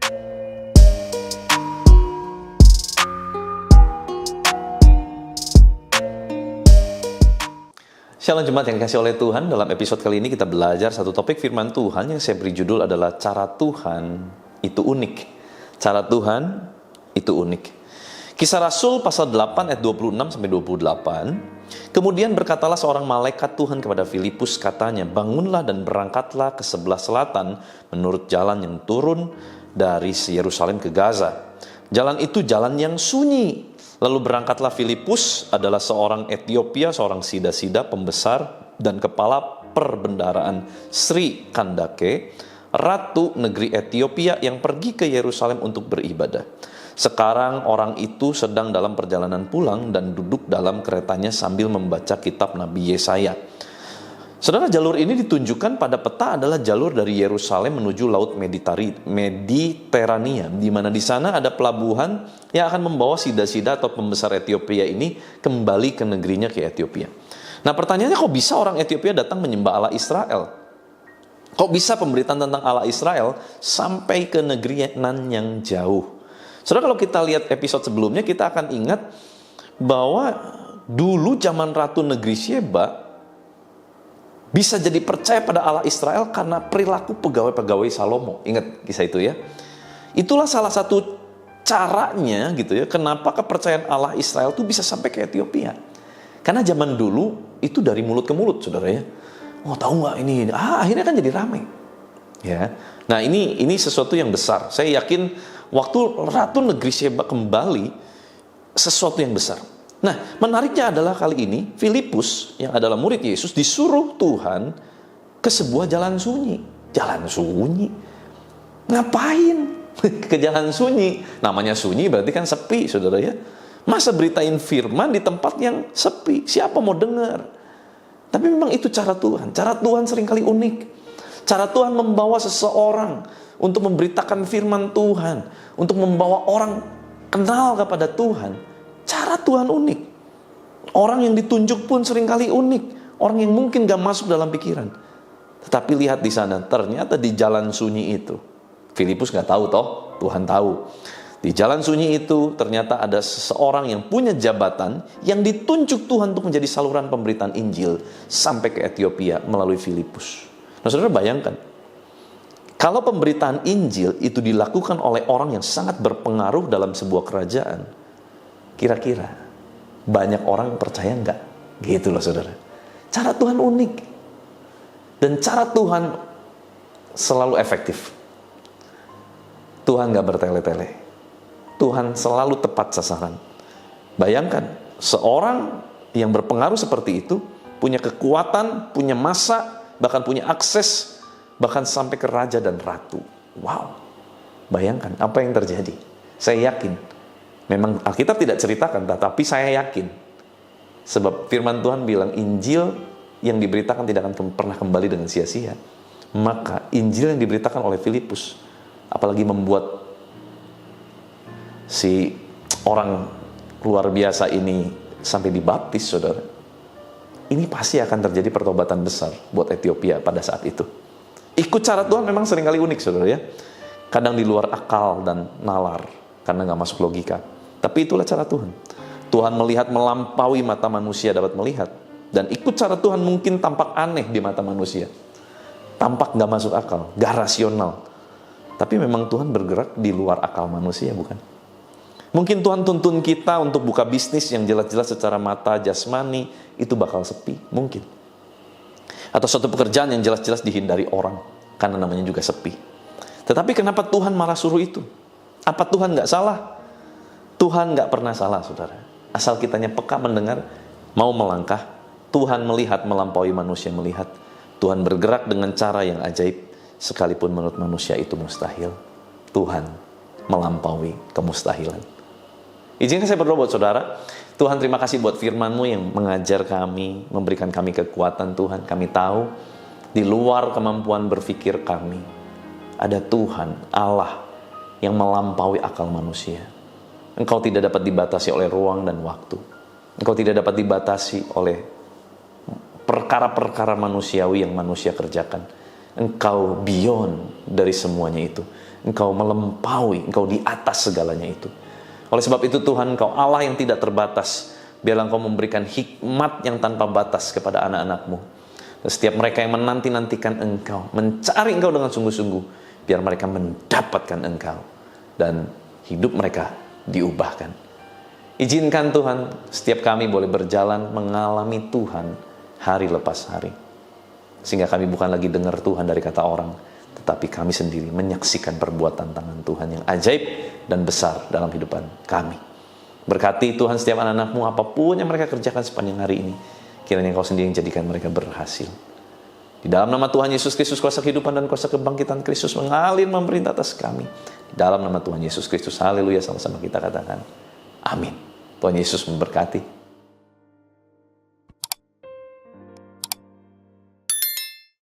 Shalom jemaat yang dikasih oleh Tuhan. Dalam episode kali ini kita belajar satu topik firman Tuhan yang saya beri judul adalah cara Tuhan itu unik. Cara Tuhan itu unik. Kisah Rasul pasal 8 ayat 26 sampai 28. Kemudian berkatalah seorang malaikat Tuhan kepada Filipus, katanya, "Bangunlah dan berangkatlah ke sebelah selatan menurut jalan yang turun dari Yerusalem ke Gaza. Jalan itu jalan yang sunyi." Lalu berangkatlah Filipus, adalah seorang Etiopia, seorang sida-sida pembesar dan kepala perbendaharaan Sri Kandake, ratu negeri Etiopia yang pergi ke Yerusalem untuk beribadah. Sekarang orang itu sedang dalam perjalanan pulang dan duduk dalam keretanya sambil membaca kitab Nabi Yesaya. Saudara, jalur ini ditunjukkan pada peta adalah jalur dari Yerusalem menuju Laut Mediterania, di mana di sana ada pelabuhan yang akan membawa sida-sida atau pembesar Etiopia ini kembali ke negerinya, ke Etiopia. Nah, pertanyaannya, kok bisa orang Etiopia datang menyembah Allah Israel? Kok bisa pemberitaan tentang Allah Israel sampai ke negeri yang jauh? Saudara, kalau kita lihat episode sebelumnya, kita akan ingat bahwa dulu zaman Ratu Negeri Sheba bisa jadi percaya pada Allah Israel karena perilaku pegawai-pegawai Salomo. Ingat kisah itu ya. Itulah salah satu caranya gitu ya, kenapa kepercayaan Allah Israel itu bisa sampai ke Etiopia. Karena zaman dulu itu dari mulut ke mulut, saudara ya. Oh, tahu nggak ini? Akhirnya kan jadi ramai. Ya. Nah, ini sesuatu yang besar. Saya yakin waktu Ratu Negeri Sheba kembali, sesuatu yang besar. Nah, menariknya adalah kali ini Filipus yang adalah murid Yesus disuruh Tuhan ke sebuah jalan sunyi. Jalan sunyi? Ngapain ke jalan sunyi? Namanya sunyi berarti kan sepi, saudara ya. Masa beritain firman di tempat yang sepi? Siapa mau dengar? Tapi memang itu cara Tuhan. Cara Tuhan seringkali unik. Cara Tuhan membawa seseorang untuk memberitakan firman Tuhan, untuk membawa orang kenal kepada Tuhan. Cara Tuhan unik. Orang yang ditunjuk pun seringkali unik. Orang yang mungkin gak masuk dalam pikiran. Tetapi lihat di sana, ternyata di jalan sunyi itu, Filipus gak tahu toh, Tuhan tahu. Di jalan sunyi itu ternyata ada seseorang yang punya jabatan yang ditunjuk Tuhan untuk menjadi saluran pemberitaan Injil sampai ke Etiopia melalui Filipus. Nah, saudara bayangkan, kalau pemberitaan Injil itu dilakukan oleh orang yang sangat berpengaruh dalam sebuah kerajaan, kira-kira banyak orang percaya enggak? Gitu loh, saudara. Cara Tuhan unik. Dan cara Tuhan selalu efektif. Tuhan enggak bertele-tele. Tuhan selalu tepat sasaran. Bayangkan, seorang yang berpengaruh seperti itu, punya kekuatan, punya massa, bahkan punya akses, bahkan sampai ke raja dan ratu. Wow. Bayangkan apa yang terjadi. Saya yakin, memang Alkitab tidak ceritakan, tetapi saya yakin. Sebab firman Tuhan bilang Injil yang diberitakan tidak akan pernah kembali dengan sia-sia. Maka Injil yang diberitakan oleh Filipus, apalagi membuat si orang luar biasa ini sampai dibaptis, saudara. Ini pasti akan terjadi pertobatan besar buat Etiopia pada saat itu. Ikut cara Tuhan memang seringkali unik, saudara ya. Kadang di luar akal dan nalar, karena gak masuk logika. Tapi itulah cara Tuhan. Tuhan melihat melampaui mata manusia dapat melihat. Dan ikut cara Tuhan mungkin tampak aneh di mata manusia. Tampak gak masuk akal, gak rasional. Tapi memang Tuhan bergerak di luar akal manusia, bukan? Mungkin Tuhan tuntun kita untuk buka bisnis yang jelas-jelas secara mata jasmani, itu bakal sepi, mungkin. Atau suatu pekerjaan yang jelas-jelas dihindari orang, karena namanya juga sepi. Tetapi kenapa Tuhan malah suruh itu? Apa Tuhan gak salah? Tuhan gak pernah salah, saudara. Asal kitanya peka mendengar, mau melangkah, Tuhan melihat melampaui manusia melihat. Tuhan bergerak dengan cara yang ajaib, sekalipun menurut manusia itu mustahil. Tuhan melampaui kemustahilan. Izinkan saya berdoa buat saudara. Tuhan, terima kasih buat firman-Mu yang mengajar kami, memberikan kami kekuatan. Tuhan, kami tahu di luar kemampuan berpikir kami ada Tuhan, Allah yang melampaui akal manusia. Engkau tidak dapat dibatasi oleh ruang dan waktu. Engkau tidak dapat dibatasi oleh perkara-perkara manusiawi yang manusia kerjakan. Engkau beyond dari semuanya itu. Engkau melampaui, Engkau di atas segalanya itu. Oleh sebab itu Tuhan, Engkau Allah yang tidak terbatas. Biarlah Engkau memberikan hikmat yang tanpa batas kepada anak-anak-Mu. Dan setiap mereka yang menanti-nantikan Engkau, mencari Engkau dengan sungguh-sungguh, biar mereka mendapatkan Engkau. Dan hidup mereka diubahkan. Izinkan Tuhan, setiap kami boleh berjalan mengalami Tuhan hari lepas hari. Sehingga kami bukan lagi dengar Tuhan dari kata orang, tetapi kami sendiri menyaksikan perbuatan tangan Tuhan yang ajaib dan besar dalam kehidupan kami. Berkati Tuhan setiap anak-anak-Mu, apapun yang mereka kerjakan sepanjang hari ini, kiranya Engkau sendiri yang jadikan mereka berhasil. Di dalam nama Tuhan Yesus Kristus, kuasa kehidupan dan kuasa kebangkitan Kristus mengalir memerintah atas kami. Di dalam nama Tuhan Yesus Kristus, haleluya, sama-sama kita katakan amin. Tuhan Yesus memberkati.